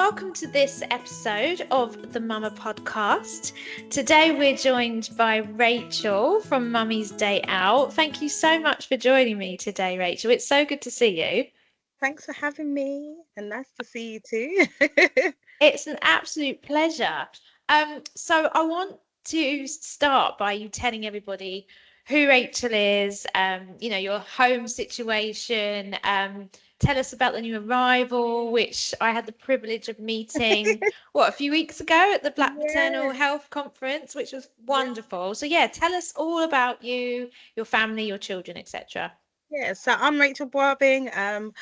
welcome to this episode of the Mama Podcast. Today we're joined by Rachael from Mummy's Day Out. Thank you so much for joining me today, Rachael. It's so good to see you. Thanks for having me, and nice to see you too. It's an absolute pleasure. So I want to start by you telling everybody who Rachael is, your home situation. Tell us about the new arrival, which I had the privilege of meeting, a few weeks ago at the Black Maternal Yeah, Health Conference, which was yeah, wonderful. So yeah, tell us all about you, your family, your children, etc. yeah. So I'm Rachel Bobbing. I'm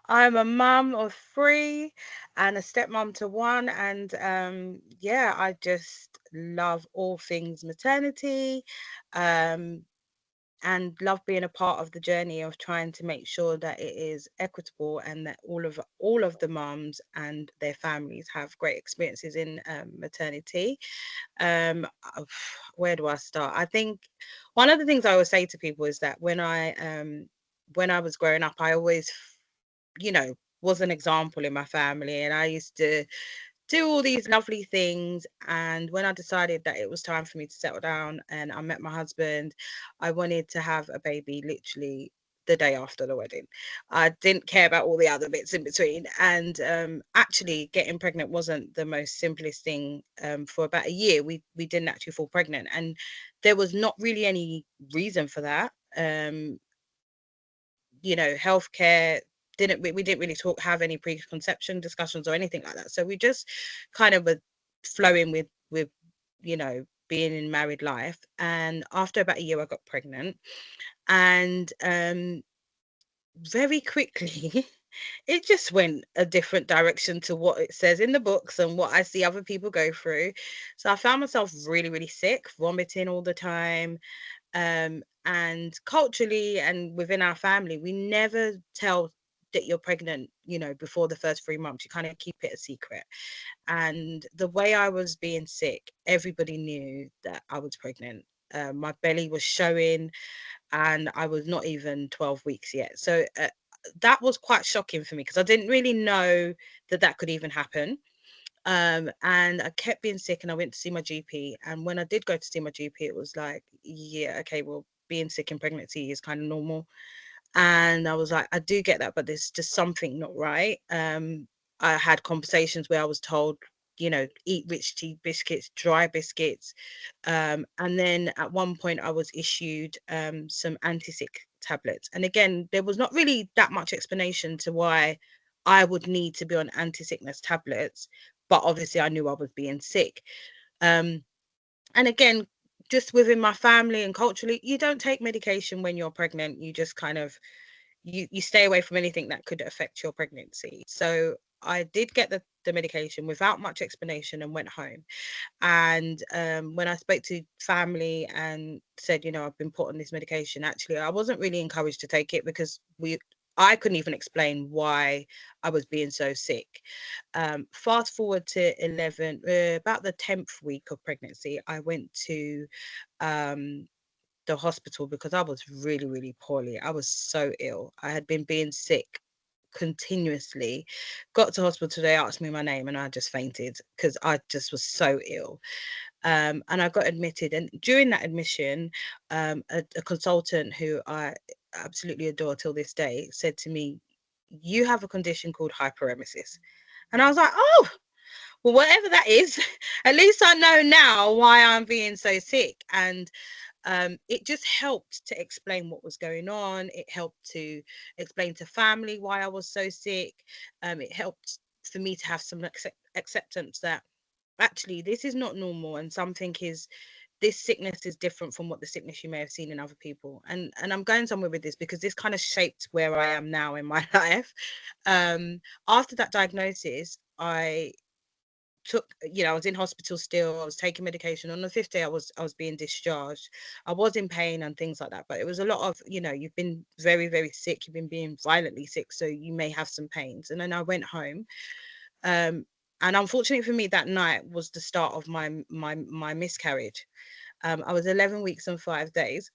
a mum of three and a stepmom to one, and yeah, I just love all things maternity. Um, and love being a part of the journey of trying to make sure that it is equitable and that all of the mums and their families have great experiences in maternity. um uh, where do I start? I think one of the things I always say to people is that when I was growing up, I always you know was an example in my family, and I used to do all these lovely things. And when I decided that it was time for me to settle down and I met my husband, I wanted to have a baby literally the day after the wedding. I didn't care about all the other bits in between. And actually, getting pregnant wasn't the most simplest thing. For about a year, we didn't actually fall pregnant, and there was not really any reason for that. Healthcare didn't we didn't really have any preconception discussions or anything like that. So we just kind of were flowing with being in married life. And after about a year, I got pregnant, and very quickly it just went a different direction to what it says in the books and what I see other people go through. So I found myself really, really sick, vomiting all the time. And culturally and within our family, we never tell that you're pregnant, before the first 3 months. You kind of keep it a secret. And the way I was being sick, everybody knew that I was pregnant. My belly was showing, and I was not even 12 weeks yet. So that was quite shocking for me because I didn't really know that that could even happen. And I kept being sick, and I went to see my GP. And when I did go to see my GP, it was like, yeah, okay, well, being sick in pregnancy is kind of normal. And I was like, I do get that, but there's just something not right. I had conversations where I was told, eat rich tea biscuits, dry biscuits. And then at one point I was issued some anti-sick tablets. And again, there was not really that much explanation to why I would need to be on anti-sickness tablets, but obviously I knew I was being sick. Um, and again, just within my family and culturally, you don't take medication when you're pregnant. You just kind of you stay away from anything that could affect your pregnancy. So I did get the medication without much explanation and went home. And when I spoke to family and said, I've been put on this medication, actually, I wasn't really encouraged to take it because I couldn't even explain why I was being so sick. Fast forward to about the 10th week of pregnancy, I went to um, the hospital because I was really, really poorly. I was so ill. I had been being sick continuously. Got to hospital, they asked me my name, and I just fainted because I just was so ill. And I got admitted. And during that admission, a consultant who I absolutely adore till this day said to me, "You have a condition called hyperemesis." And I was like, "Oh, well, whatever that is, at least I know now why I'm being so sick." And it just helped to explain what was going on. It helped to explain to family why I was so sick. It helped for me to have some acceptance that actually this is not normal, and this sickness is different from what the sickness you may have seen in other people. And I'm going somewhere with this because this kind of shaped where I am now in my life. After that diagnosis, I was in hospital still. I was taking medication. On the fifth day, I was being discharged. I was in pain and things like that, but it was a lot of, you've been very, very sick. You've been being violently sick, so you may have some pains. And then I went home. um and unfortunately for me, that night was the start of my miscarriage. I was 11 weeks and 5 days,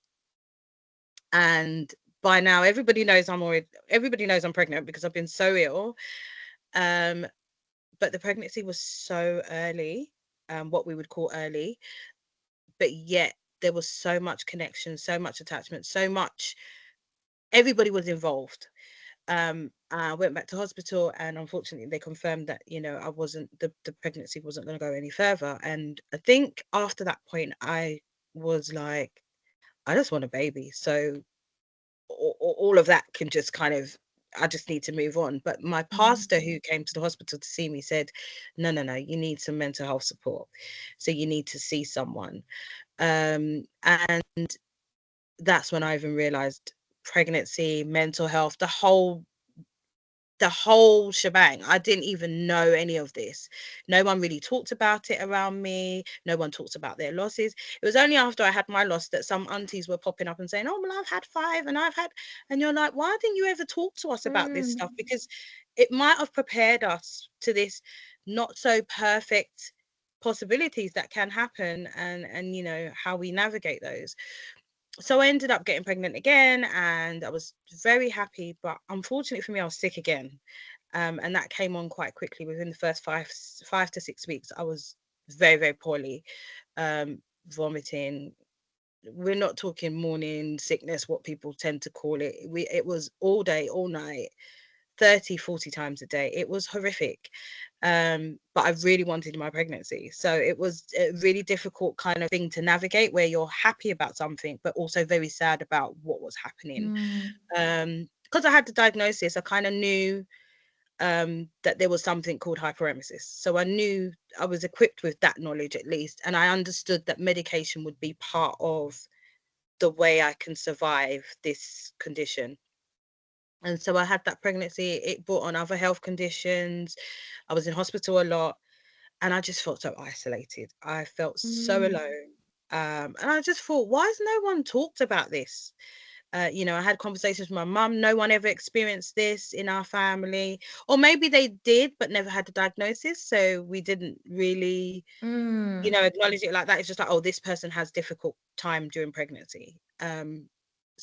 and by now everybody knows I'm pregnant because I've been so ill. um but the pregnancy was so early, what we would call early, but yet there was so much connection, so much attachment, so much, everybody was involved. I went back to hospital, and unfortunately they confirmed that, I wasn't, the pregnancy wasn't going to go any further. And I think after that point I was like, I just want a baby. So all of that can just kind of, I just need to move on. But my Mm. pastor who came to the hospital to see me said, no, no, no, you need some mental health support. So you need to see someone. And that's when I even realized pregnancy, mental health, the whole shebang. I didn't even know any of this. No one really talked about it around me. No one talked about their losses. It was only after I had my loss that some aunties were popping up and saying, oh, well, I've had five and I've had, and you're like, why didn't you ever talk to us about this stuff? Mm. Because it might have prepared us to this not so perfect possibilities that can happen, and how we navigate those. So I ended up getting pregnant again, and I was very happy, but unfortunately for me, I was sick again. And that came on quite quickly. Within the first 5 to 6 weeks, I was very, very poorly, vomiting. We're not talking morning sickness, what people tend to call it. It was all day, all night, 30, 40 times a day. It was horrific. But I really wanted my pregnancy. So it was a really difficult kind of thing to navigate, where you're happy about something, but also very sad about what was happening. Mm. Because I had the diagnosis, I kind of knew that there was something called hyperemesis. So I knew, I was equipped with that knowledge at least. And I understood that medication would be part of the way I can survive this condition. And so I had that pregnancy. It brought on other health conditions. I was in hospital a lot, and I just felt so isolated. I felt so Mm. alone. And I just thought, why has no one talked about this? I had conversations with my mum. No one ever experienced this in our family, or maybe they did, but never had the diagnosis. So we didn't really, Mm. acknowledge it like that. It's just like, oh, this person has difficult time during pregnancy. And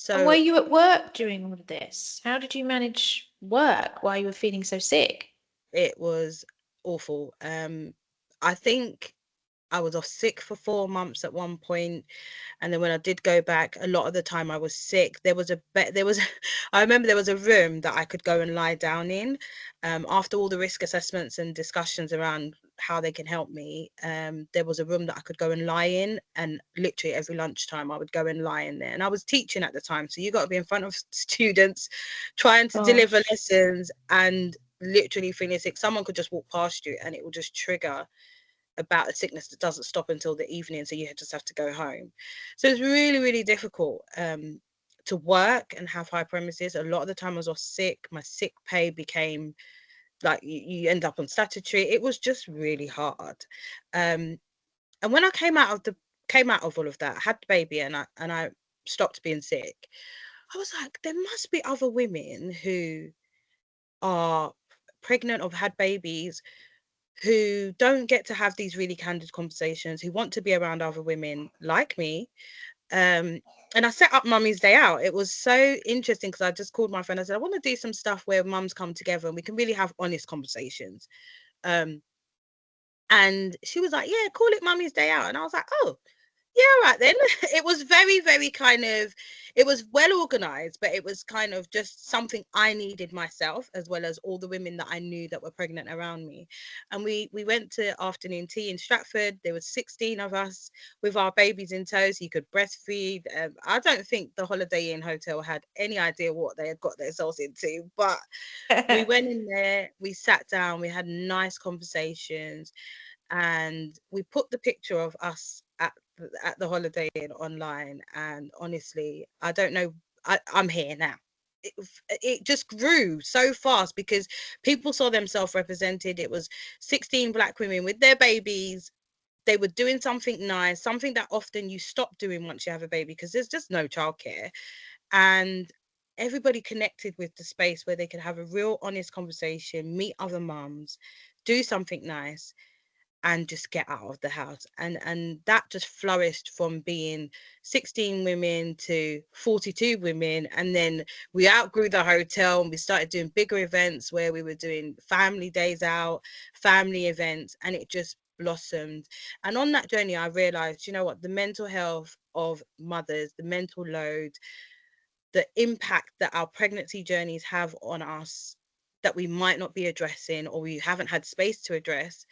were So you at work during all of this? How did you manage work while you were feeling so sick? it was awful. I think I was off sick for 4 months at one point, and then when I did go back, a lot of the time I was sick. There was I remember there was a room that I could go and lie down in. After all the risk assessments and discussions around how they can help me, there was a room that I could go and lie in, and literally every lunchtime I would go and lie in there. And I was teaching at the time, so you got to be in front of students, trying to deliver Gosh. lessons, and literally feeling sick. Someone could just walk past you, and it will just trigger about a sickness that doesn't stop until the evening, so you just have to go home. So it's really, really difficult to work and have hyperemesis. A lot of the time I was off sick. My sick pay became like, you end up on statutory. It was just really hard. um and when I came out of all of that, I had the baby, and I stopped being sick. I was like, there must be other women who are pregnant or have had babies, who don't get to have these really candid conversations, who want to be around other women like me. Um, and I set up Mummy's Day Out. It was so interesting because I just called my friend. I said, I want to do some stuff where mums come together and we can really have honest conversations. Um, and she was like, yeah, call it Mummy's Day Out. And I was like, oh, yeah, all right then. It was very, very kind of, it was well organized, but it was kind of just something I needed myself, as well as all the women that I knew that were pregnant around me. And we went to afternoon tea in Stratford. There was 16 of us with our babies in tow, so you could breastfeed. I don't think the Holiday Inn Hotel had any idea what they had got themselves into, but we went in there, we sat down, we had nice conversations, and we put the picture of us at the Holiday Inn online. And honestly, I don't know, I'm here now. It just grew so fast because people saw themselves represented. It was 16 black women with their babies. They were doing something nice, something that often you stop doing once you have a baby because there's just no childcare. And everybody connected with the space where they could have a real honest conversation, meet other mums, do something nice. and just get out of the house. And that just flourished from being 16 women to 42 women. And then we outgrew the hotel and we started doing bigger events where we were doing family days out, family events, and it just blossomed. And on that journey, I realized, you know what, the mental health of mothers, the mental load, the impact that our pregnancy journeys have on us that we might not be addressing or we haven't had space to address,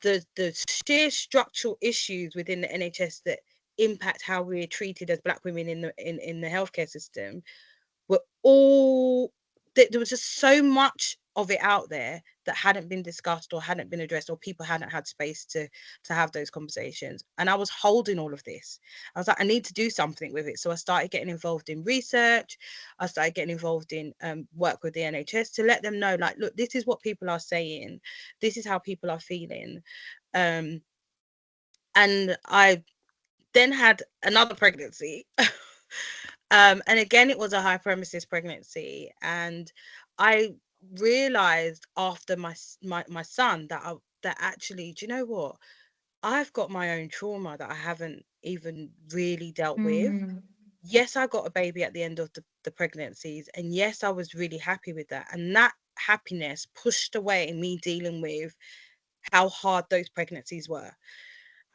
the sheer structural issues within the NHS that impact how we're treated as Black women in the healthcare system were all, there was just so much of it out there that hadn't been discussed or hadn't been addressed, or people hadn't had space to have those conversations. And I was holding all of this. I was like, I need to do something with it. So I started getting involved in research. I started getting involved in work with the NHS to let them know, like, look, this is what people are saying, this is how people are feeling. um and I then had another pregnancy. And again, it was a hyperemesis pregnancy. And I realized after my son that that actually, do you know what? I've got my own trauma that I haven't even really dealt with. Mm. Yes, I got a baby at the end of the pregnancies. And yes, I was really happy with that. And that happiness pushed away me dealing with how hard those pregnancies were.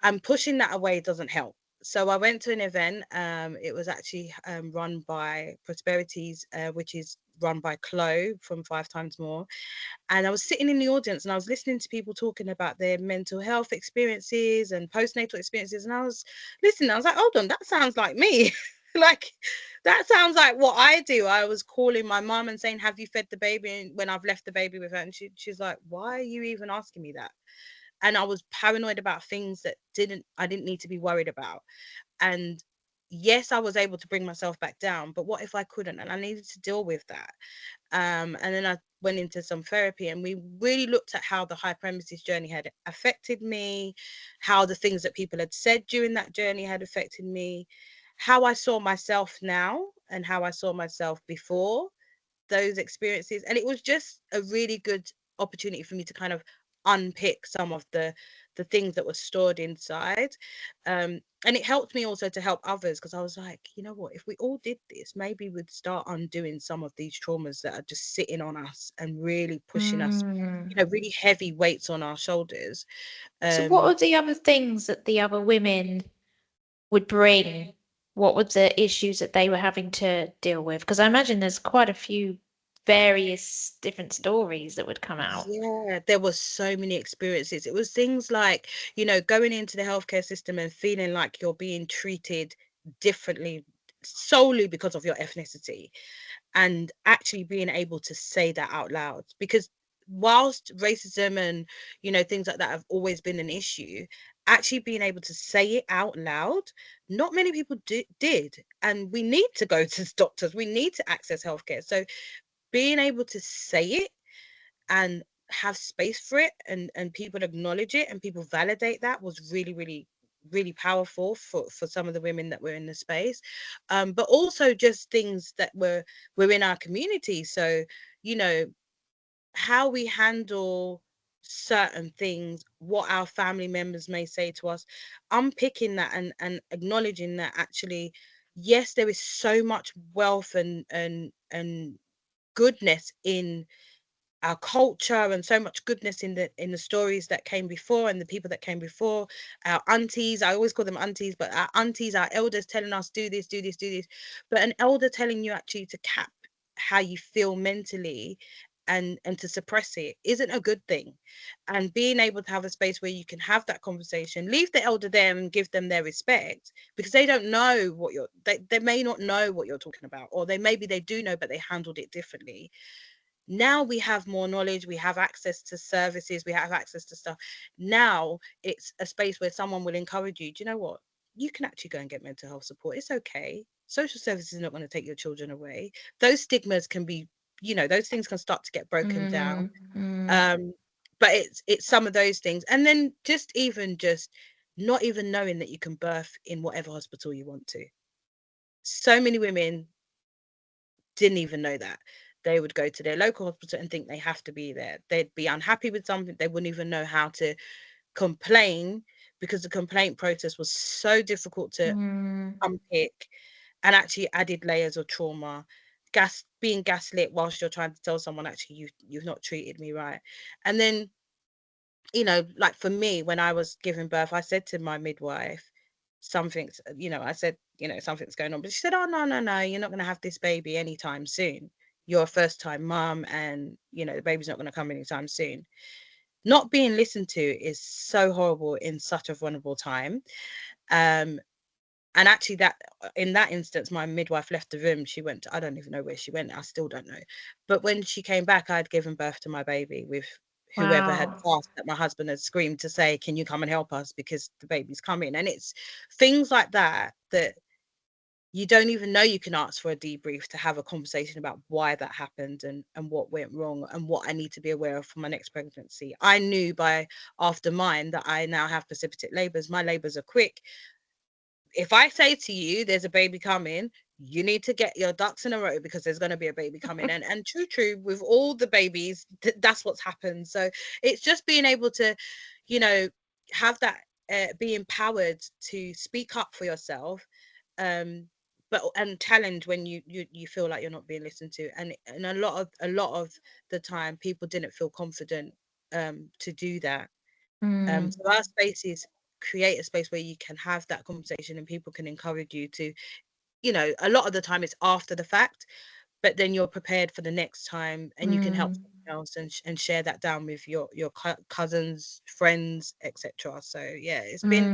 And pushing that away doesn't help. So I went to an event. It was actually run by Prosperities, which is run by Chloe from Five Times More. And I was sitting in the audience and I was listening to people talking about their mental health experiences and postnatal experiences. And I was listening. I was like, hold on, that sounds like me. Like, that sounds like what I do. I was calling my mum and saying, have you fed the baby when I've left the baby with her? And she's like, why are you even asking me that? And I was paranoid about things that I didn't need to be worried about. And yes, I was able to bring myself back down, but what if I couldn't? And I needed to deal with that. And then I went into some therapy, and we really looked at how the hyperemesis journey had affected me, how the things that people had said during that journey had affected me, how I saw myself now and how I saw myself before those experiences. And it was just a really good opportunity for me to kind of unpick some of the things that were stored inside. And it helped me also to help others, because I was like, you know what, if we all did this, maybe we'd start undoing some of these traumas that are just sitting on us and really pushing us, Mm. really heavy weights on our shoulders. So what um are the other things that the other women would bring? What were the issues that they were having to deal with? Because I imagine there's quite a few various different stories that would come out. Yeah, there was so many experiences. It was things like, going into the healthcare system and feeling like you're being treated differently solely because of your ethnicity, and actually being able to say that out loud. Because whilst racism and, things like that have always been an issue, actually being able to say it out loud, not many people did. And we need to go to doctors, we need to access healthcare. So being able to say it and have space for it, and people acknowledge it and people validate that, was really, really, really powerful for some of the women that were in the space. But also just things that were in our community. So, you know how we handle certain things, what our family members may say to us, unpicking that, and acknowledging that actually, yes, there is so much wealth and goodness in our culture, and so much goodness in the stories that came before, and the people that came before. Our aunties, I always call them aunties, but our aunties, our elders telling us, do this, do this, do this. But an elder telling you actually to cap how you feel mentally, and to suppress it, isn't a good thing. And being able to have a space where you can have that conversation, leave the elder there and give them their respect, because they don't know what they may not know what you're talking about, or maybe they do know, but they handled it differently. Now we have more knowledge, we have access to services, we have access to stuff. Now it's a space where someone will encourage you, do you know what, you can actually go and get mental health support, it's okay, social services is not going to take your children away. Those stigmas can be, those things can start to get broken down. Mm, mm. um but it's some of those things. And then just not even knowing that you can birth in whatever hospital you want to. So many women didn't even know that. They would go to their local hospital and think they have to be there. They'd be unhappy with something. They wouldn't even know how to complain because the complaint process was so difficult to unpick, and actually added layers of trauma, being gaslit whilst you're trying to tell someone, actually, you've not treated me right. And then, like for me, when I was giving birth, I said to my midwife, something's, I said, something's going on. But she said, oh, no, no, no, you're not going to have this baby anytime soon. You're a first time mum, and, the baby's not going to come anytime soon. Not being listened to is so horrible in such a vulnerable time. And actually, that in that instance, my midwife left the room. She went I don't even know where she went. I still don't know. But when she came back, I had given birth to my baby with whoever had Wow. asked, that my husband had screamed to say, can you come and help us because the baby's coming. And it's things like that you don't even know you can ask for a debrief to have a conversation about why that happened, and what went wrong, and what I need to be aware of for my next pregnancy. I knew after mine that I now have precipitate labors. My labors are quick. If I say to you, there's a baby coming, you need to get your ducks in a row, because there's going to be a baby coming. And true, with all the babies, that's what's happened. So it's just being able to, have that, be empowered to speak up for yourself, and challenge when you feel like you're not being listened to. And a lot of the time, people didn't feel confident to do that. So our spaces create a space where you can have that conversation, and people can encourage you to, a lot of the time it's after the fact, but then you're prepared for the next time, and you can help someone else, and share that down with your cousins, friends, etc. So yeah, it's been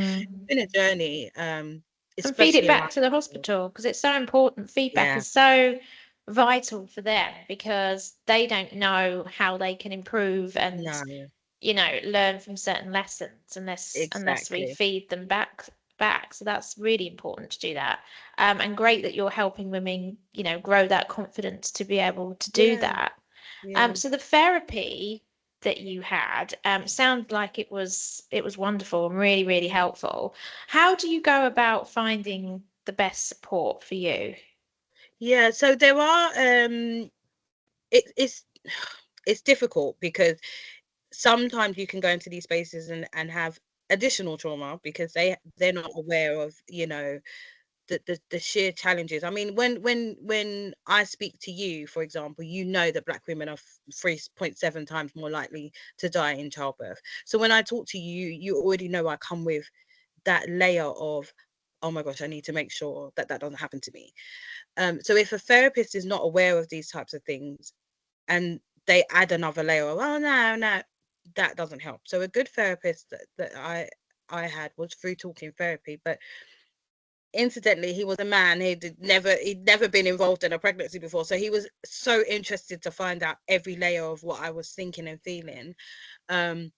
a journey, And feed it especially back around. to the hospital, because it's so important. Feedback Yeah, is so vital for them, because they don't know how they can improve and, no, learn from certain lessons unless we exactly. feed them back. So that's really important to do that. And great that you're helping women, grow that confidence to be able to do Yeah, that. yeah. So the therapy that you had sounds like it was wonderful and really, really helpful. How do you go about finding the best support for you? Yeah, so there are, it's it's difficult, because sometimes you can go into these spaces and have additional trauma, because they're not aware of, the sheer challenges. I mean, when I speak to you, for example, that Black women are 3.7 times more likely to die in childbirth. So when I talk to you, you already know I come with that layer of, oh my gosh, I need to make sure that that doesn't happen to me. So if a therapist is not aware of these types of things, and they add another layer of, oh no, no, that doesn't help. So a good therapist that I had was through talking therapy. But incidentally, he was a man. He'd never been involved in a pregnancy before, so he was so interested to find out every layer of what I was thinking and feeling. um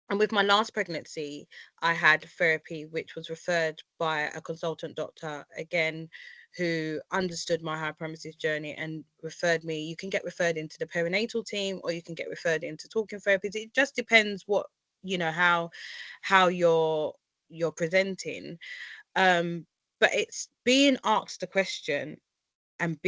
and with my last pregnancy, I had therapy, which was referred by a consultant doctor, again, who understood my hyperemesis journey, and referred me. You can get referred into the perinatal team, or you can get referred into talking therapies. It just depends what, how you're presenting. Um, but it's being asked the question, and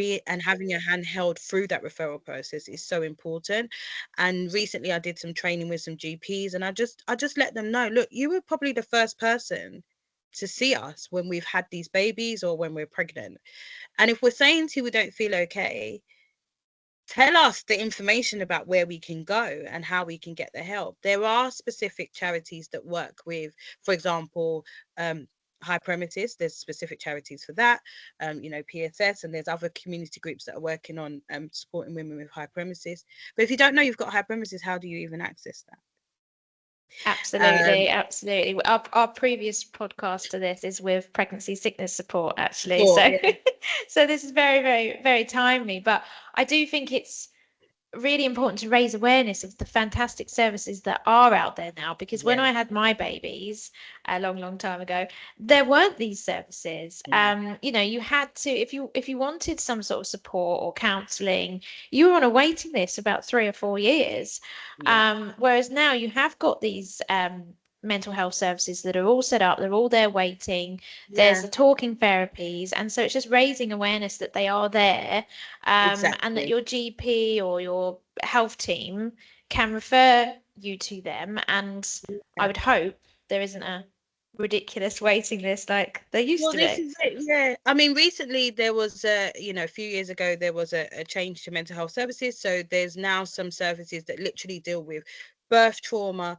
having your hand held through that referral process is so important. And recently I did some training with some GPs, and I just let them know, look, you were probably the first person to see us when we've had these babies, or when we're pregnant. And if we're saying to you we don't feel okay, tell us the information about where we can go and how we can get the help. There are specific charities that work with, for example, Hyperemesis. There's specific charities for that, PSS, and there's other community groups that are working on supporting women with hyperemesis. But if you don't know you've got hyperemesis, how do you even access that? Absolutely, absolutely. Our previous podcast to this is with pregnancy sickness support, actually. Support, So, yeah, so this is very, very, very timely. But I do think it's really important to raise awareness of the fantastic services that are out there now, because when yeah, I had my babies a long, long time ago, there weren't these services. no, You had to, if you wanted some sort of support or counseling, you were on a waiting list about 3 or 4 years. yeah, Whereas now you have got these mental health services that are all set up, they're all there waiting. There's Yeah, the talking therapies, and so it's just raising awareness that they are there, and that exactly. your GP or your health team can refer you to them. And I Yeah. would hope there isn't a ridiculous waiting list like there used Well, to this be. is it. Yeah. I mean, recently there was a few years ago, there was a change to mental health services. So there's now some services that literally deal with birth trauma,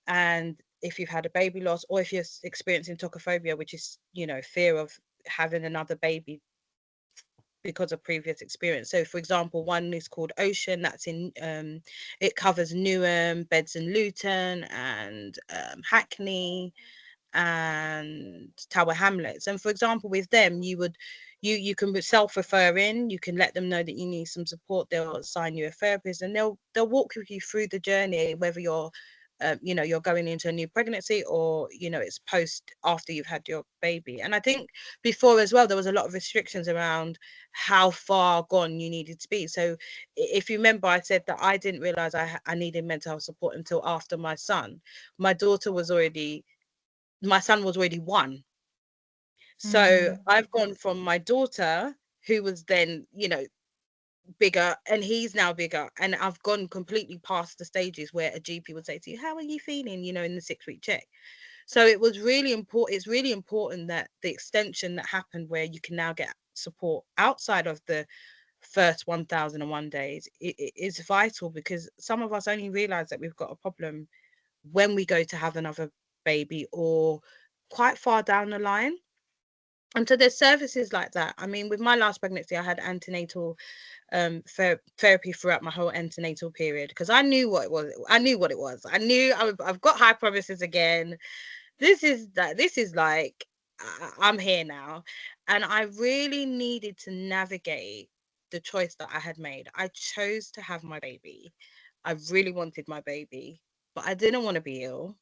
and if you've had a baby loss, or if you're experiencing tocophobia, which is, fear of having another baby because of previous experience. So, for example, one is called Ocean. That's in it covers Newham, Beds and Luton, and Hackney, and Tower Hamlets. And for example, with them, you can self-refer in. You can let them know that you need some support. They'll assign you a therapist, and they'll walk with you through the journey, whether you're going into a new pregnancy, or it's post after you've had your baby. And I think before as well, there was a lot of restrictions around how far gone you needed to be. So if you remember, I said that I didn't realize I needed mental health support until after my son. My son was already 1. So Mm. I've gone from my daughter, who was then, bigger, and he's now bigger. And I've gone completely past the stages where a GP would say to you, "How are you feeling?" In the 6-week check. So it was really important. It's really important that the extension that happened, where you can now get support outside of the first 1001 days, it is vital, because some of us only realize that we've got a problem when we go to have another baby, or quite far down the line. And so there's services like that. I mean, with my last pregnancy, I had antenatal therapy throughout my whole antenatal period, because I knew what it was. I knew what it was. I knew I've got hyperemesis again. This is like, I'm here now, and I really needed to navigate the choice that I had made. I chose to have my baby. I really wanted my baby, but I didn't want to be ill.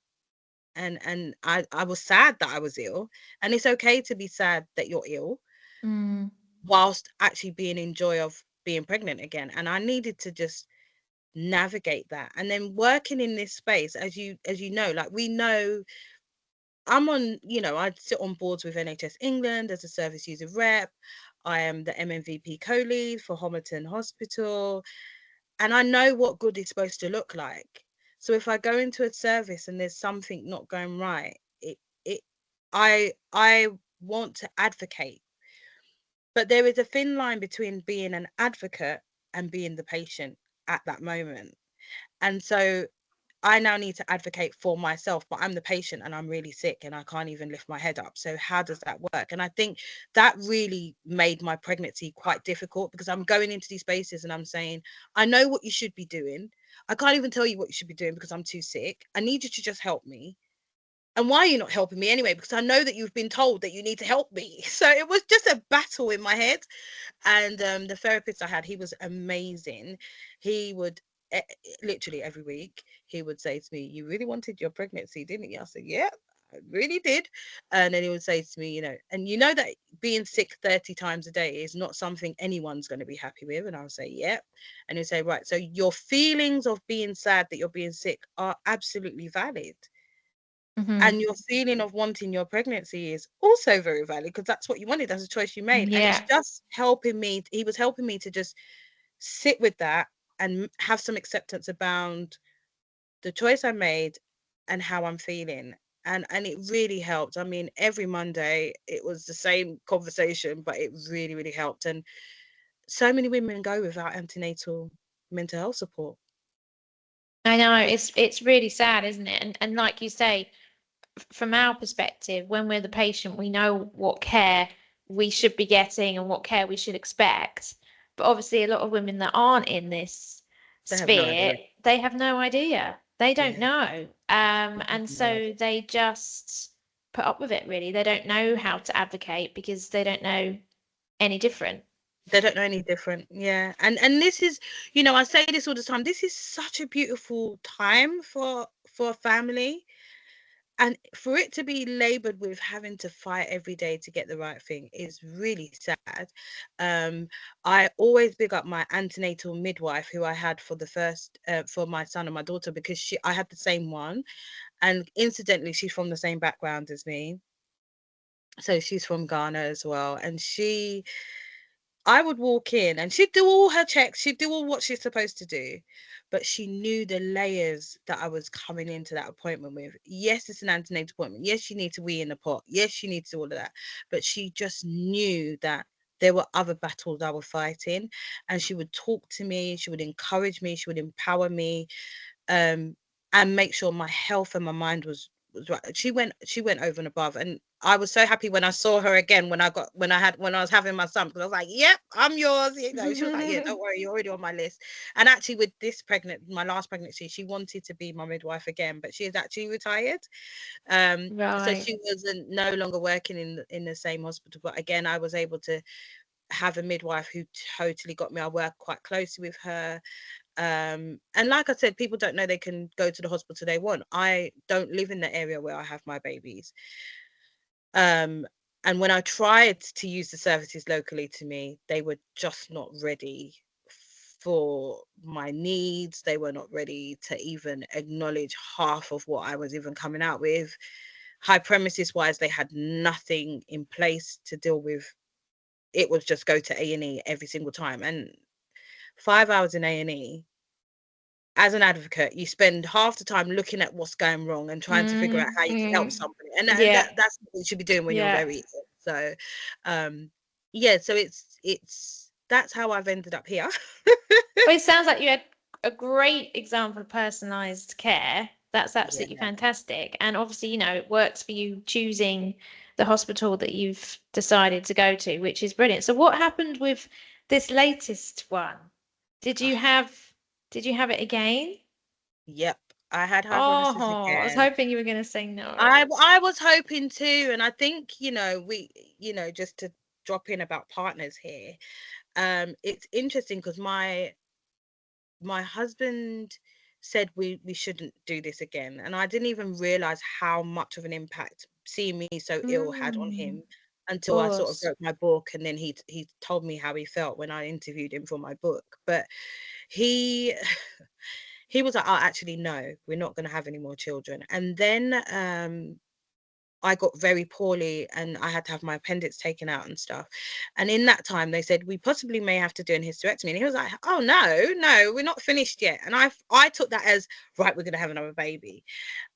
And I was sad that I was ill, and it's okay to be sad that you're ill, Mm. whilst actually being in joy of being pregnant again. And I needed to just navigate that. And then working in this space, as you know, like, we know, I sit on boards with NHS England as a service user rep. I am the MMVP co-lead for Homerton Hospital, and I know what good is supposed to look like. So if I go into a service and there's something not going right, it I want to advocate. But there is a thin line between being an advocate and being the patient at that moment. And so I now need to advocate for myself, but I'm the patient and I'm really sick and I can't even lift my head up. So how does that work? And I think that really made my pregnancy quite difficult, because I'm going into these spaces and I'm saying, I know what you should be doing. I can't even tell you what you should be doing because I'm too sick. I need you to just help me. And why are you not helping me anyway? Because I know that you've been told that you need to help me. So it was just a battle in my head. And the therapist I had, he was amazing. He would literally every week, he would say to me, "You really wanted your pregnancy, didn't you?" I said, "Yeah, I really did." And then he would say to me, "And you know that being sick 30 times a day is not something anyone's going to be happy with." And I would say, "Yeah." And he'd say, "Right, so your feelings of being sad that you're being sick are absolutely valid. Hmm. And your feeling of wanting your pregnancy is also very valid, because that's what you wanted. That's a choice you made." And it's Yeah. just helping me. He was helping me to just sit with that and have some acceptance about the choice I made and how I'm feeling. And it really helped. I mean, every Monday it was the same conversation, but it really, really helped. And so many women go without antenatal mental health support. I know it's really sad, isn't it? And like you say, from our perspective, when we're the patient, we know what care we should be getting and what care we should expect. But obviously, a lot of women that aren't in this They have no sphere, idea. they have no idea. They don't Yeah. know. And No so idea. they just put up with it, really. They don't know how to advocate because they don't know any different. They don't know any different. Yeah. And this is, I say this all the time. This is such a beautiful time for a family. And for it to be labored with having to fight every day to get the right thing is really sad. I always big up my antenatal midwife, who I had for the first for my son and my daughter, because I had the same one. And incidentally, she's from the same background as me. So she's from Ghana as well. And I would walk in and she'd do all her checks, she'd do all what she's supposed to do, but she knew the layers that I was coming into that appointment with. Yes, it's an antenatal appointment. Yes, you need to wee in the pot. Yes, you need to do all of that. But she just knew that there were other battles I was fighting. And she would talk to me, she would encourage me, she would empower me, um, and make sure my health and my mind was right. She went over and above, and I was so happy when I saw her again when I was having my son, because I was like, "Yep, I'm yours." You know, she was like, "Yeah, don't worry, you're already on my list." And actually, with my last pregnancy, she wanted to be my midwife again, but she is actually retired. So Right. she wasn't no longer working in the same hospital. But again, I was able to have a midwife who totally got me. I worked quite closely with her. And like I said, people don't know they can go to the hospital they want. I don't live in the area where I have my babies. Um, and when I tried to use the services locally to me, they were just not ready for my needs. They were not ready to even acknowledge half of what I was even coming out with. Hyperemesis wise, they had nothing in place to deal with. It was just go to A&E every single time. And 5 hours in A&E, as an advocate, you spend half the time looking at what's going wrong and trying to figure out how you can help Mm-hmm. somebody. And Yeah. that's what you should be doing when you're Yeah. very ill. So, yeah, so it's that's how I've ended up here. Well, it sounds like you had a great example of personalized care. That's Yeah, absolutely fantastic. And obviously, it works for you choosing the hospital that you've decided to go to, which is brilliant. So what happened with this latest one? Did you ah, have did you have it again? yep. I had hyperemesis Oh, I was again. hoping you were going to say I no. I was hoping to, and I think just to drop in about partners here. It's interesting because my husband said we shouldn't do this again, and I didn't even realize how much of an impact seeing me so ill had on Mm, him of until I sort of course. wrote my book, and then he told me how he felt when I interviewed him for my book. But he he was like, "Oh, actually, no, we're not going to have any more children." And then I got very poorly and I had to have my appendix taken out and stuff. And in that time, they said, we possibly may have to do an hysterectomy. And he was like, oh, no, no, we're not finished yet. And I took that as, right, we're going to have another baby.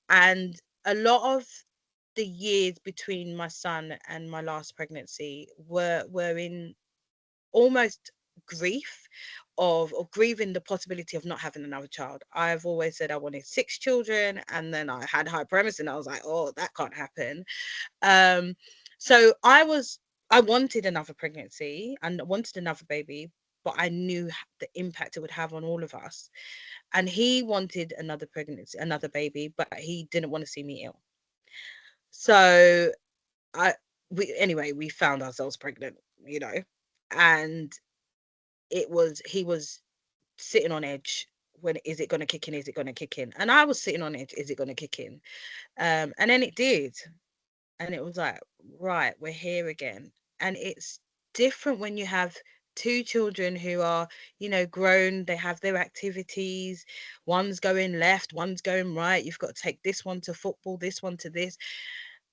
And a lot of the years between my son and my last pregnancy were in almost grief of grieving the possibility of not having another child. I've always said I wanted 6 children, and then I had hyperemesis and I was like, oh, that can't happen. um, so I wanted another pregnancy and wanted another baby, but I knew the impact it would have on all of us. And he wanted another pregnancy, another baby, but he didn't want to see me ill. So I we found ourselves pregnant, and he was sitting on edge. When is it going to kick in? Is it going to kick in? And I was sitting on edge. Is it going to kick in? And then it did. And it was like, right, we're here again. And it's different when you have two children who are, grown, they have their activities, one's going left, one's going right, you've got to take this one to football, this one to this.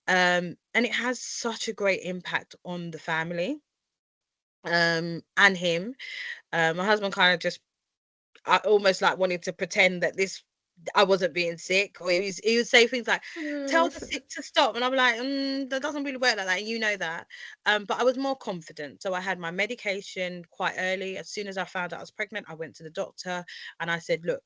And it has such a great impact on the family, and him. My husband kind of just, I almost like wanted to pretend that this I wasn't being sick, or he would say things like, "Tell the Mm. sick to stop," and I'm like, "That doesn't really work like that. You know that." But I was more confident, so I had my medication quite early. As soon as I found out I was pregnant, I went to the doctor and I said, "Look,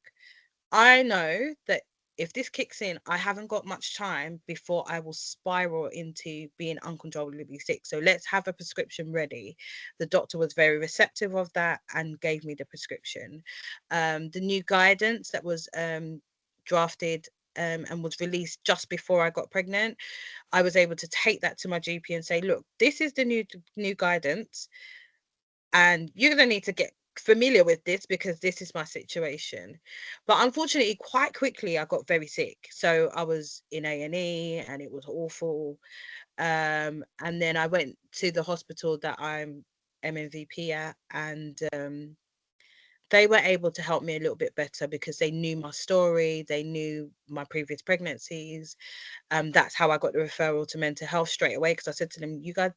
I know that if this kicks in, I haven't got much time before I will spiral into being uncontrollably sick. So let's have a prescription ready." The doctor was very receptive of that and gave me the prescription. The new guidance that was drafted and was released just before I got pregnant, I was able to take that to my GP and say, "Look, this is the new guidance, and you're going to need to get familiar with this because this is my situation." But unfortunately, quite quickly I got very sick, so I was in A&E and it was awful. And then I went to the hospital that I'm MMVP at, and they were able to help me a little bit better because they knew my story, they knew my previous pregnancies. That's how I got the referral to mental health straight away, because I said to them, you guys,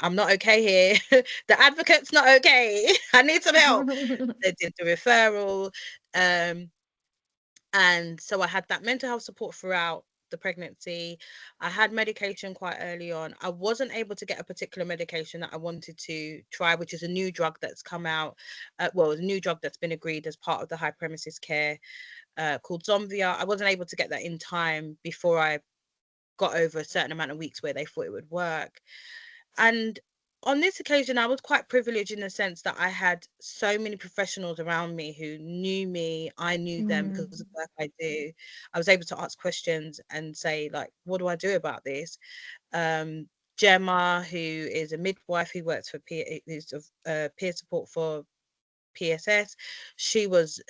I'm not okay here. The advocate's not okay. I need some help. They did the referral. Um, and so I had that mental health support throughout the pregnancy. I had medication quite early on. I wasn't able to get a particular medication that I wanted to try, which is a new drug that's come out. Well, a new drug that's been agreed as part of the Hyperemesis care, called Zomvia. I wasn't able to get that in time before I got over a certain amount of weeks where they thought it would work. And on this occasion, I was quite privileged in the sense that I had so many professionals around me who knew me. I knew them because of the work I do. I was able to ask questions and say, like, what do I do about this? Um, Gemma, who is a midwife who works for who's peer support for PSS, she was,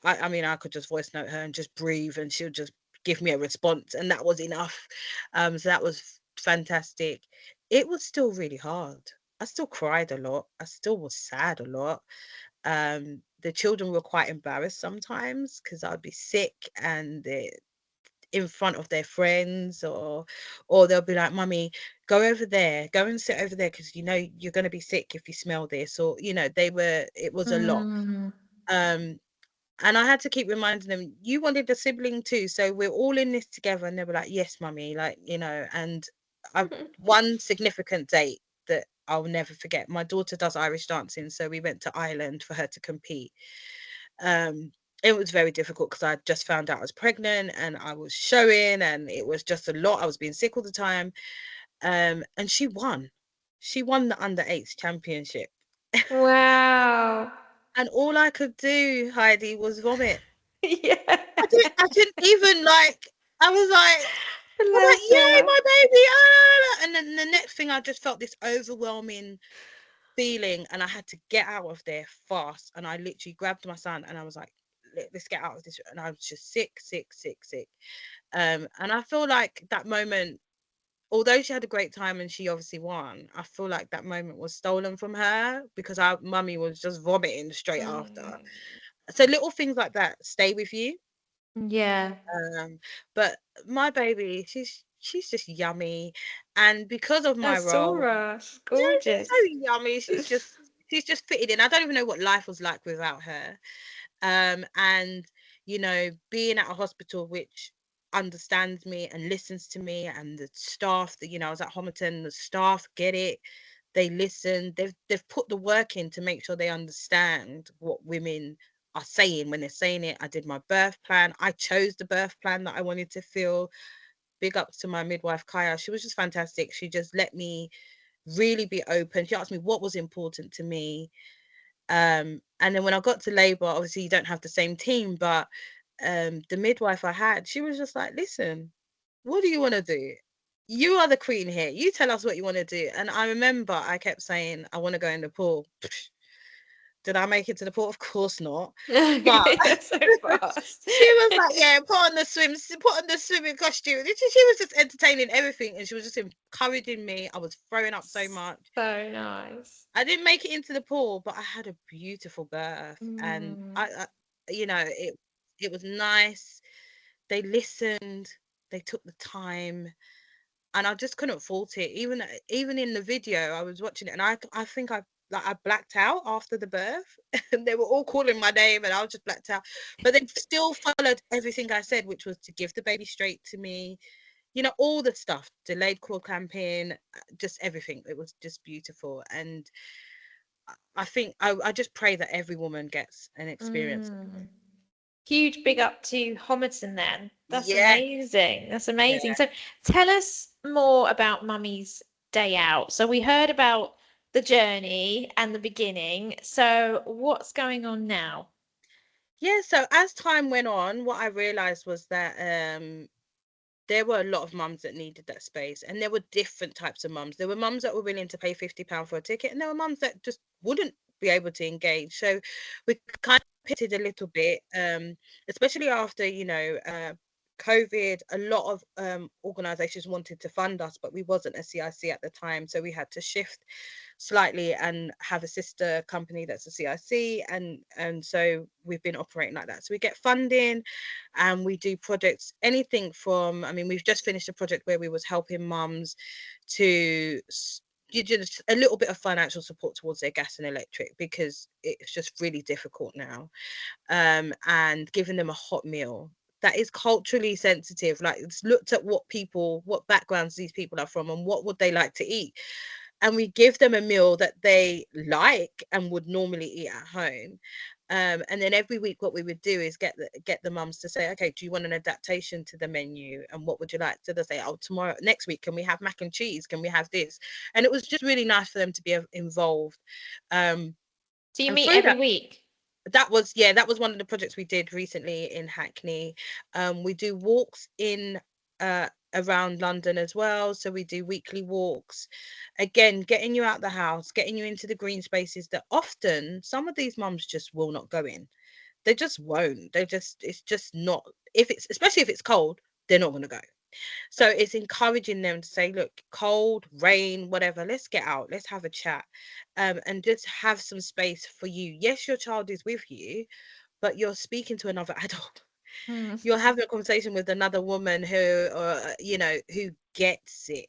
I mean, I could just voice note her and just breathe, and she'll just give me a response, and that was enough. So that was fantastic. It was still really hard. I still cried a lot. I still was sad a lot. The children were quite embarrassed sometimes because I'd be sick and in front of their friends, or they'll be like, "Mummy, go over there, go and sit over there because you know you're going to be sick if you smell this," or it was a lot. Mm. Um, and I had to keep reminding them, you wanted a sibling too, so we're all in this together. And they were like, yes, mummy, like, and I one significant date that I'll never forget. My daughter does Irish dancing, so we went to Ireland for her to compete. Um, it was very difficult because I just found out I was pregnant and I was showing, and it was just a lot. I was being sick all the time. And she won. She won the under eights championship. Wow. And all I could do, Heidi, was vomit. Yeah. I didn't even like, I was like, Bless yay, her. my baby. Ah! And then the next thing, I just felt this overwhelming feeling, and I had to get out of there fast. And I literally grabbed my son and I was like, let's get out of this. And I was just sick, sick, sick, sick. And I feel like that moment, although she had a great time and she obviously won, I feel like that moment was stolen from her because our mummy was just vomiting straight after. Mm. So little things like that stay with you. Yeah. Um, but my baby, she's just yummy, and because of I my saw role, her. She's yeah, she's so gorgeous. yummy. She's just fitted in. I don't even know what life was like without her. And being at a hospital which understands me and listens to me, and the staff that I was at Homerton, the staff get it. They listen. They've put the work in to make sure they understand what women are saying when they're saying it. I did my birth plan. I chose the birth plan that I wanted to feel. Big ups to my midwife Kaya. She was just fantastic. She just let me really be open. She asked me what was important to me. And then when I got to labor, obviously you don't have the same team, but the midwife I had, she was just like, listen, what do you want to do? You are the queen here. You tell us what you want to do. And I remember I kept saying, I want to go in the pool. Did I make it to the pool? Of course not. But You're so fast. she was like, yeah, put on the swimming costume. She was just entertaining everything, and she was just encouraging me. I was throwing up so much. So nice. I didn't make it into the pool, but I had a beautiful birth, and Mm. it was nice. They listened, they took the time, and I just couldn't fault it. Even in the video, I was watching it, and I think I blacked out after the birth, and they were all calling my name, and I was just blacked out. But they still followed everything I said, which was to give the baby straight to me. All the stuff, delayed cord clamping, just everything. It was just beautiful, and I think I just pray that every woman gets an experience. Mm. Huge big up to Homerton then. That's Yeah, amazing. That's amazing. yeah. So tell us more about Mummy's day out. So we heard about the journey and the beginning. So what's going on now? Yeah, so as time went on, what I realized was that there were a lot of mums that needed that space, and there were different types of mums. There were mums that were willing to pay £50 for a ticket, and there were mums that just wouldn't be able to engage. So we kind of pivoted a little bit, especially after COVID, a lot of organizations wanted to fund us, but we wasn't a CIC at the time, so we had to shift slightly and have a sister company that's a CIC, and so we've been operating like that. So we get funding, and we do projects, anything from, I mean, we've just finished a project where we was helping mums to you just a little bit of financial support towards their gas and electric, because it's just really difficult now, and giving them a hot meal that is culturally sensitive. Like, it's looked at what backgrounds these people are from and what would they like to eat, and we give them a meal that they like and would normally eat at home. And then every week what we would do is get the mums to say, okay, do you want an adaptation to the menu, and what would you like? So they say, oh, tomorrow, next week, can we have mac and cheese, can we have this? And it was just really nice for them to be involved. Do you And meet through every that, week? that was one of the projects we did recently in Hackney. We do walks in around London as well, so we do weekly walks, again getting you out the house, getting you into the green spaces that often some of these mums just will not go in. They just won't. It's just not, if it's, especially if it's cold, they're not going to go. So it's encouraging them to say, look, cold, rain, whatever, let's get out, let's have a chat, and just have some space for you. Yes, your child is with you, but you're speaking to another adult. Hmm. You're having a conversation with another woman who, who gets it,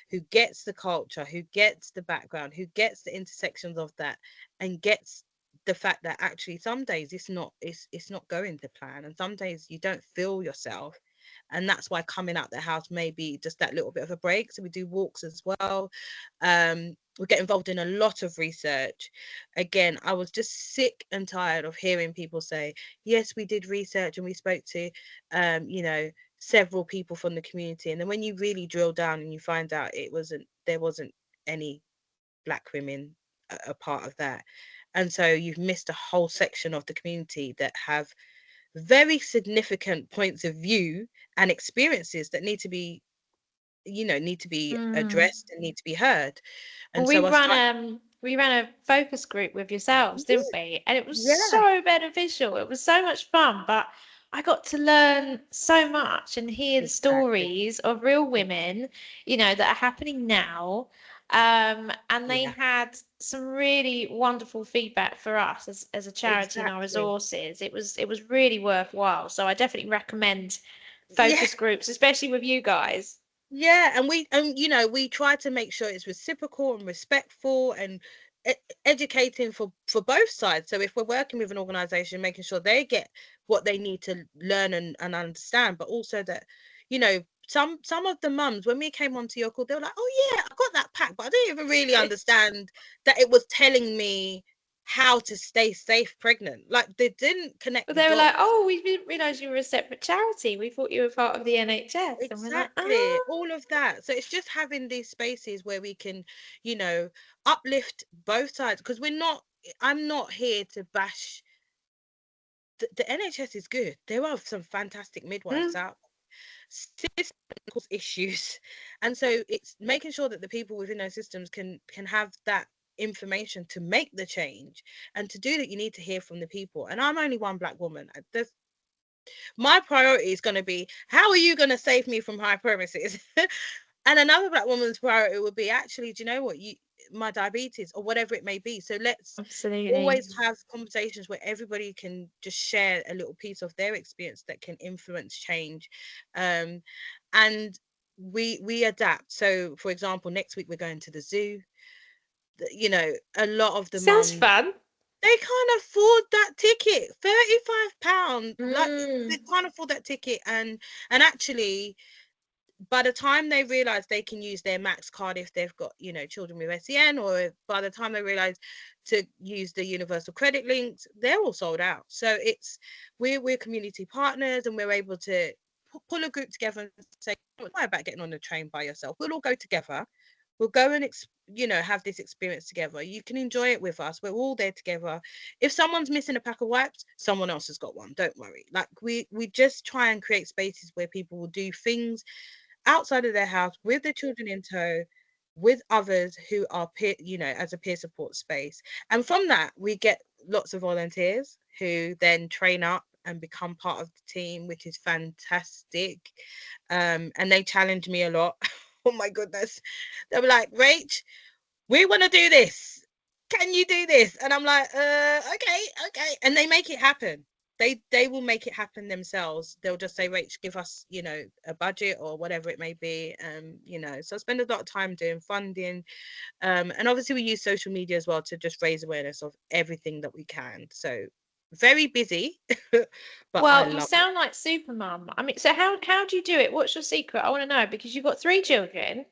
who gets the culture, who gets the background, who gets the intersections of that, and gets the fact that actually some days it's not going to plan, and some days you don't feel yourself, and that's why coming out the house may be just that little bit of a break. So we do walks as well. We get involved in a lot of research. Again, I was just sick and tired of hearing people say, yes, we did research and we spoke to several people from the community, and then when you really drill down and you find out there wasn't any black women a part of that, and so you've missed a whole section of the community that have very significant points of view and experiences that need to be Hmm. addressed and need to be heard. Well, And so I start. we ran a focus group with yourselves, didn't we? And it was Yeah, so beneficial. It was so much fun, but I got to learn so much and hear the exactly. stories of real women, that are happening now. And they Yeah, had some really wonderful feedback for us as a charity and our exactly. resources. It was really worthwhile. So I definitely recommend Yeah. focus groups, especially with you guys. Yeah, and we try to make sure it's reciprocal and respectful and e- educating for both sides. So if we're working with an organization, making sure they get what they need to learn and understand, but also that, some of the mums, when we came onto your call, they were like, "Oh yeah, I got that pack, but I didn't even really understand that it was telling me how to stay safe pregnant." Like, they didn't connect But the they were like, dots. "Oh, we didn't realize you were a separate charity. We thought you were part of the NHS." And we're like, Exactly, "Ah." all of that. So it's just having these spaces where we can, you know, uplift both sides, because I'm not here to bash the NHS is good. There are some fantastic midwives Mm, out. Systems cause issues. And so it's making sure that the people within those systems can have that information to make the change. And to do that, you need to hear from the people. And I'm only one black woman. There's My priority is going to be, how are you going to save me from hyperemesis? And another black woman's priority would be, actually, do you know what, my diabetes or whatever it may be. So let's absolutely. always have conversations where everybody can just share a little piece of their experience that can influence change. um and we adapt. So for example, next week we're going to the zoo. A lot of the Sounds mums, fun. they can't afford that ticket, £35. Like, they Mm, can't afford that ticket. And actually, by the time they realize they can use their Max card if they've got, children with SEN, or by the time they realize to use the universal credit links, they're all sold out. So we're community partners, and we're able to pull a group together and say, don't worry about getting on the train by yourself. We'll all go together. We'll go and have this experience together. You can enjoy it with us. We're all there together. If someone's missing a pack of wipes, someone else has got one. Don't worry. Like, we just try and create spaces where people will do things outside of their house with their children in tow, with others who are peer, as a peer support space. And from that, we get lots of volunteers who then train up. and become part of the team, which is fantastic. And they challenge me a lot. Oh my goodness. They were like, Rach, we want to do this. Can you do this? And I'm like, okay, okay. And they make it happen. They will make it happen themselves. They'll just say, Rach, give us, a budget or whatever it may be. So I spend a lot of time doing funding. And obviously we use social media as well to just raise awareness of everything that we can. So very busy, but I Well, you love it. sound like super mum. I mean, so how do you do it? What's your secret? I want to know because you've got 3 children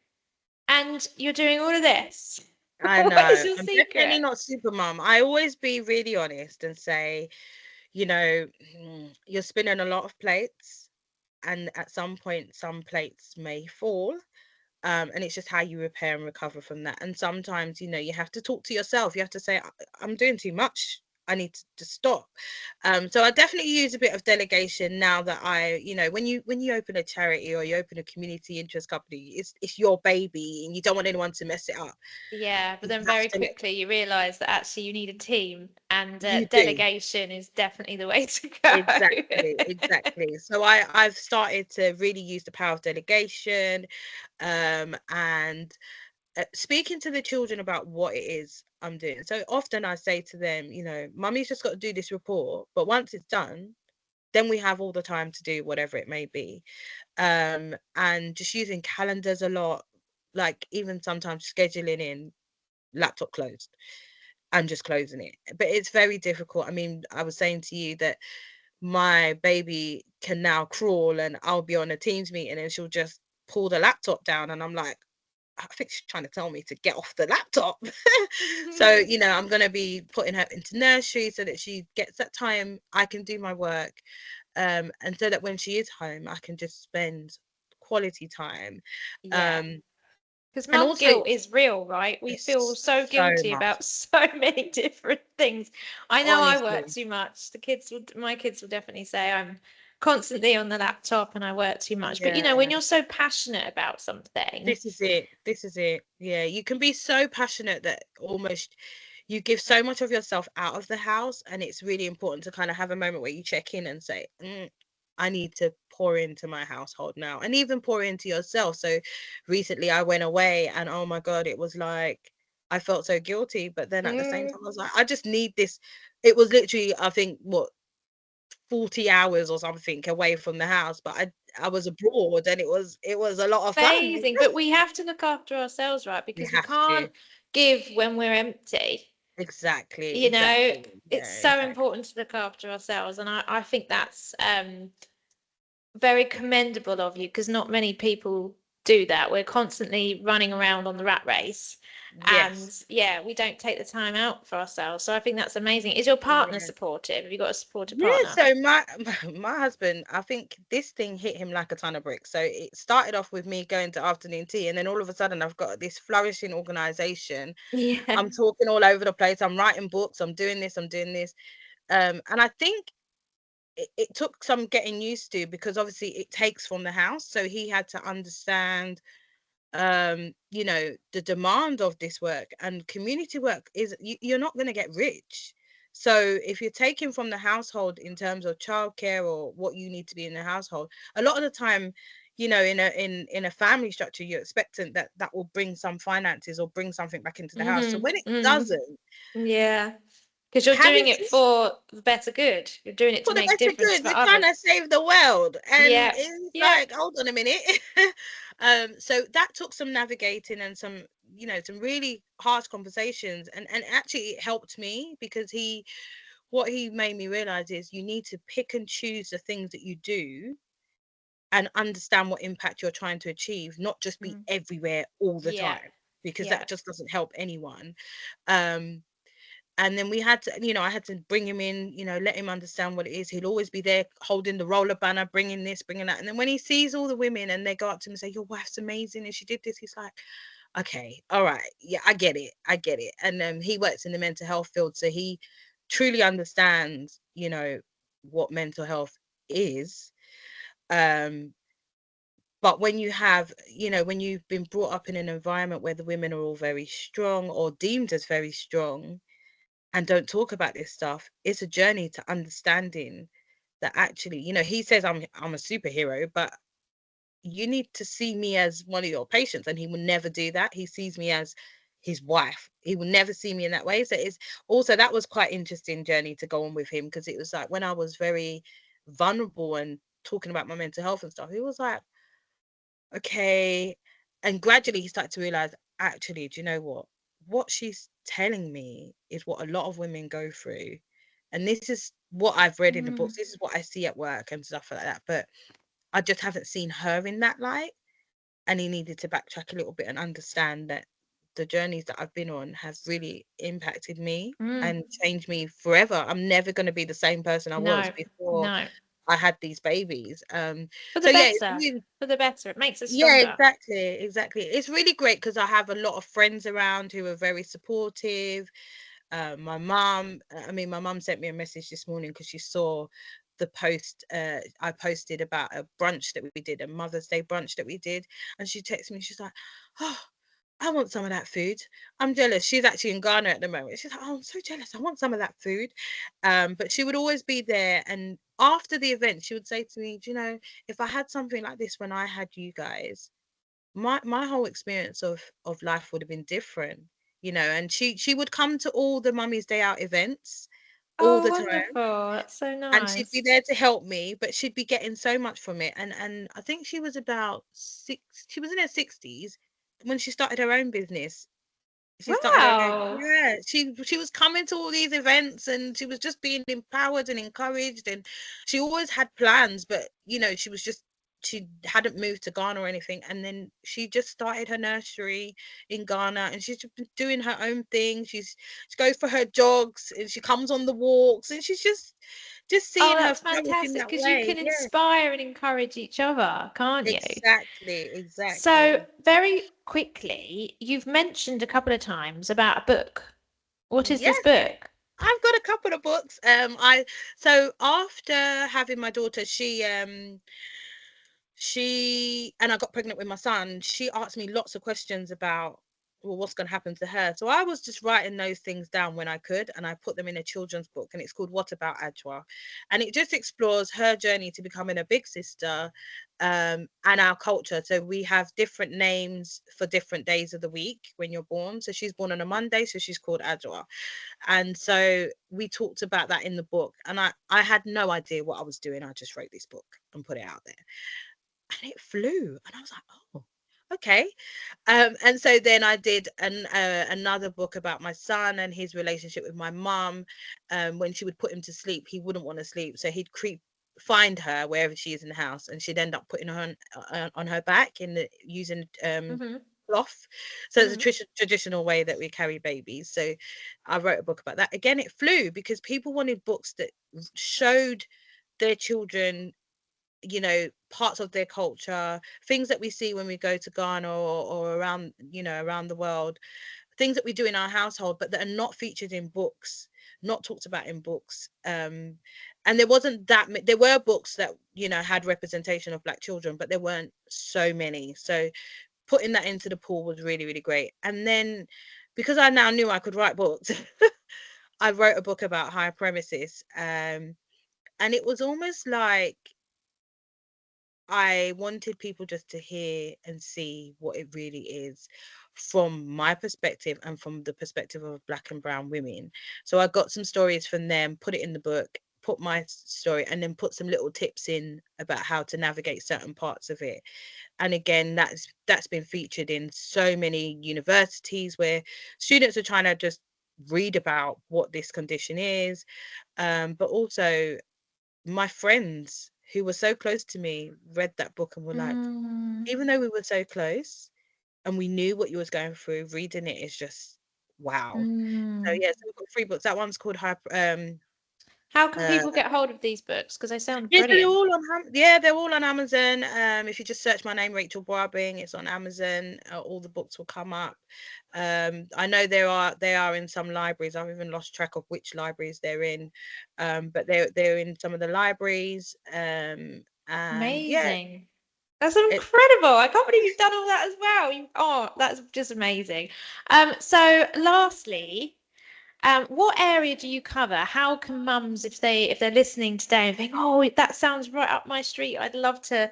and you're doing all of this. I What is know. your I'm definitely secret? not super mum. I always be really honest and say, you're spinning a lot of plates, and at some point, some plates may fall. And it's just how you repair and recover from that. And sometimes, you have to talk to yourself. You have to say, I'm doing too much. I need to stop. So I definitely use a bit of delegation now that when you open a charity or you open a community interest company, it's your baby and you don't want anyone to mess it up. Yeah, but You then have very to let quickly you realize that actually you need a team and you do. delegation is definitely the way to go. Exactly, exactly. So I've started to really use the power of delegation, and speaking to the children about what it is I'm doing. So often I say to them, mummy's just got to do this report, but once it's done, then we have all the time to do whatever it may be. And just using calendars a lot, like even sometimes scheduling in laptop closed and just closing it. But it's very difficult. I mean, I was saying to you that my baby can now crawl and I'll be on a Teams meeting and she'll just pull the laptop down and I'm like, I think she's trying to tell me to get off the laptop. So, I'm going to be putting her into nursery so that she gets that time I can do my work. And so that when she is home, I can just spend quality time. Yeah. Um, Because and mum also, guilt is real, right? We feel it's so so guilty much, about so many different things. I know I work honestly. too much. My kids will definitely say I'm constantly on the laptop and I work too much. But when Yeah. you're so passionate about something, This is it. This is it. Yeah, you can be so passionate that almost you give so much of yourself out of the house, and it's really important to kind of have a moment where you check in and say, I need to pour into my household now, and even pour into yourself. So recently I went away, and oh my God, it was like I felt so guilty, but then at the same mm, time, I was like, I just need this. It was literally, I think, what, 40 hours or something away from the house, but I was abroad and it was a lot of fun. amazing. But we have to look after ourselves, right? You Because we have to. can't give when we're empty. Exactly, You know, exactly. it's Yeah, so exactly. important to look after ourselves. And I think that's very commendable of you because not many people do that. We're constantly running around on the rat race. And Yes. yeah, we don't take the time out for ourselves. So I think that's amazing. Is your partner Yeah. supportive? Have you got a supportive Yeah, partner? so my husband, I think this thing hit him like a ton of bricks. So it started off with me going to afternoon tea, and then all of a sudden I've got this flourishing organization. Yeah. I'm talking all over the place. I'm writing books. I'm doing this. I'm doing this. And I think it took some getting used to because obviously it takes from the house. So he had to understand the demand of this work, and community work is you're not going to get rich. So if you're taking from the household in terms of childcare or what you need to be in the household, a lot of the time, in a family structure, you're expectant that that will bring some finances or bring something back into the house. So when it Mm-hmm. Mm-hmm. doesn't, Yeah. Because you're having doing it for the better good. You're doing it to for the make a better difference good. for We're trying others. to save the world, and Yeah. it's Yeah. like, hold on a minute. So that took some navigating and some really harsh conversations, and actually it helped me because what he made me realize is you need to pick and choose the things that you do and understand what impact you're trying to achieve, not just be Mm. everywhere all the Yeah. time, because Yeah. that just doesn't help anyone. um and then we had to, I had to bring him in, let him understand what it is. He'll always be there holding the roller banner, bringing this, bringing that. And then when he sees all the women and they go up to him and say, your wife's amazing and she did this, he's like, okay, all right, yeah, I get it, I get it. And he works in the mental health field, so he truly understands, what mental health is. um but when you have, when you've been brought up in an environment where the women are all very strong or deemed as very strong and don't talk about this stuff, it's a journey to understanding that actually, he says I'm a superhero, but you need to see me as one of your patients, and he will never do that. He sees me as his wife. He will never see me in that way. So it's also, that was quite interesting journey to go on with him, because it was like when I was very vulnerable and talking about my mental health and stuff, he was like, okay. And gradually he started to realize, actually, do you know what she's telling me is what a lot of women go through, and this is what I've read in the books, this is what I see at work and stuff like that, but I just haven't seen her in that light. And he needed to backtrack a little bit and understand that the journeys that I've been on have really impacted me Mm. and changed me forever. I'm never going to be the same person I was No, before no. I had these babies. For the So yeah, it's better. really, For the better. It makes us yeah, stronger. exactly. It's really great because I have a lot of friends around who are very supportive. My mum, my mum sent me a message this morning because she saw the post I posted about a brunch that we did, a Mother's Day brunch that we did, and she texted me. She's like, "Oh, I want some of that food. I'm jealous." She's actually in Ghana at the moment. She's like, "Oh, I'm so jealous. I want some of that food." But she would always be there, and after the event, she would say to me, "Do you know, if I had something like this when I had you guys, my whole experience of life would have been different." And she would come to all the Mummy's Day Out events all Oh, the time, wonderful. That's so and she'd be nice. there to help me, but she'd be getting so much from it. And I think she was about she was in her 60s when she started her own business. She started her own, Wow. yeah, she was coming to all these events, and she was just being empowered and encouraged, and she always had plans, but she hadn't moved to Ghana or anything, and then she just started her nursery in Ghana, and she's just been doing her own thing. She goes for her jogs, and she comes on the walks, and she's just Oh, seeing her that's flourish in fantastic that because you way. can Yeah, inspire and encourage each other, can't you? So, exactly. very quickly, you've mentioned a couple of times about a book. What is this Yes, book? I've got a couple of books. I So after having my daughter, she and I got pregnant with my son. She asked me lots of questions about, well, what's going to happen to her. So I was just writing those things down when I could, and I put them in a children's book, and it's called What About Ajwa, and it just explores her journey to becoming a big sister, and our culture. So we have different names for different days of the week when you're born. So she's born on a Monday, so she's called Ajwa. And so we talked about that in the book, and I had no idea what I was doing. I just wrote this book and put it out there, and it flew, and I was like, oh, okay. And so then I did another book about my son and his relationship with my mum. When she would put him to sleep, he wouldn't want to sleep, so he'd find her wherever she is in the house, and she'd end up putting her on her back using Mm-hmm. cloth. So it's a Mm-hmm. traditional way that we carry babies. So I wrote a book about that. Again, it flew because people wanted books that showed their children, parts of their culture, things that we see when we go to Ghana, or around, around the world, things that we do in our household, but that are not featured in books, not talked about in books. And there wasn't there were books that, had representation of Black children, but there weren't so many. So putting that into the pool was really, really great. And then, because I now knew I could write books, I wrote a book about Hyperemesis. And it was almost like I wanted people just to hear and see what it really is from my perspective and from the perspective of Black and brown women. So I got some stories from them, put it in the book, put my story, and then put some little tips in about how to navigate certain parts of it. And again, that's been featured in so many universities where students are trying to just read about what this condition is. But also my friends who were so close to me read that book and were like, Mm, even though we were so close and we knew what you was going through, reading it is just wow. So mm. yeah, so we've got 3 books. That one's called How can uh people get hold of these books? Because they sound yeah, so brilliant. they're all on Amazon. If you just search my name, Rachel Barbing, it's on Amazon. All the books will come up. I know they are in some libraries. I've even lost track of which libraries they're in. But they're in some of the libraries. And yeah, Amazing. That's it incredible. I can't believe you've done all that as well. Oh, that's just amazing. So lastly, What area do you cover? How can mums, if they're listening today and think, oh, that sounds right up my street, I'd love to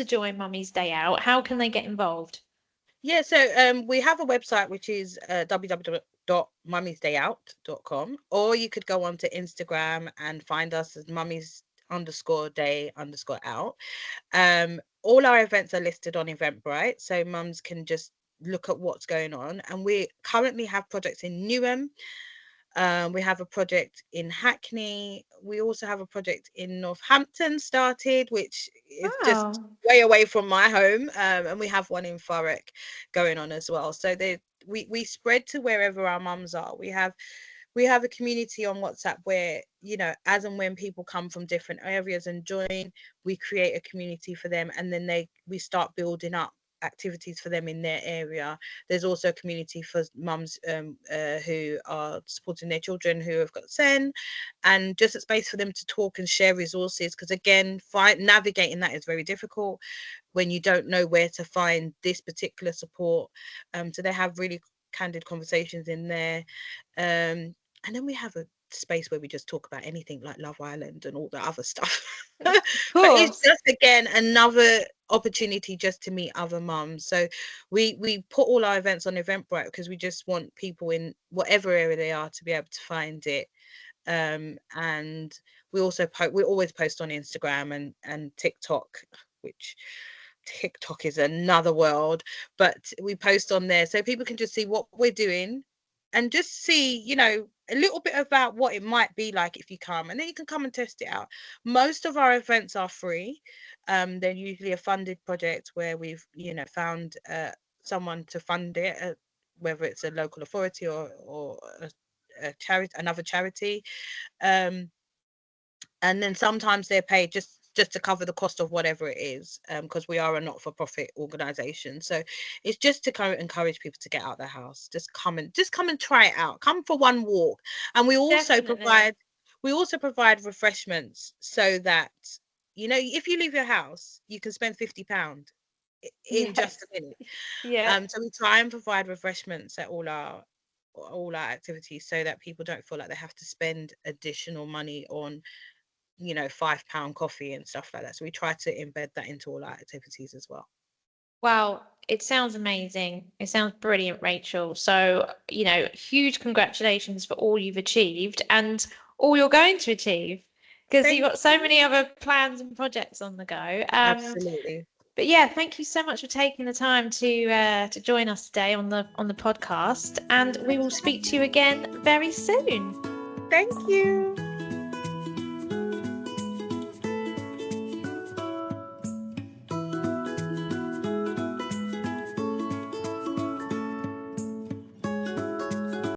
join Mummy's Day Out. How can they get involved? Yeah, so we have a website which is www.mummiesdayout.com, or you could go onto Instagram and find us as mummies_day_out. All our events are listed on Eventbrite, so mums can just look at what's going on. And we currently have projects in Newham. We have a project in Hackney. We also have a project in Northampton started, which is just Oh, way away from my home. And we have one in Thurrock going on as well. So we spread to wherever our mums are. We have a community on WhatsApp where, as and when people come from different areas and join, we create a community for them, and then we start building up activities for them in their area. There's also a community for mums who are supporting their children who have got SEN, and just a space for them to talk and share resources, because again, navigating that is very difficult when you don't know where to find this particular support. So they have really candid conversations in there. And then we have a space where we just talk about anything like Love Island and all the other stuff. of But it's course. just, again, another opportunity just to meet other mums. So we put all our events on Eventbrite because we just want people in whatever area they are to be able to find it. And we also we always post on Instagram and TikTok, which TikTok is another world, but we post on there so people can just see what we're doing and just see, a little bit about what it might be like if you come, and then you can come and test it out. Most of our events are free. They're usually a funded project where we've, found someone to fund it, whether it's a local authority or a charity, another charity. And then sometimes they're paid just to cover the cost of whatever it is, because we are a not-for-profit organization. So it's just to encourage people to get out of their house, just come and try it out, come for one walk. And Definitely. we also provide refreshments, so that if you leave your house you can spend £50 in just Yes. a minute. Yeah. So we try and provide refreshments at all our activities, so that people don't feel like they have to spend additional money on £5 coffee and stuff like that. So we try to embed that into all our activities as well. Wow, it sounds amazing. It sounds brilliant, Rachel. So, huge congratulations for all you've achieved and all you're going to achieve, because you've Thank got so you. many other plans and projects on the go. Absolutely. But yeah, thank you so much for taking the time to join us today on the podcast, and we will speak to you again very soon. Thank you.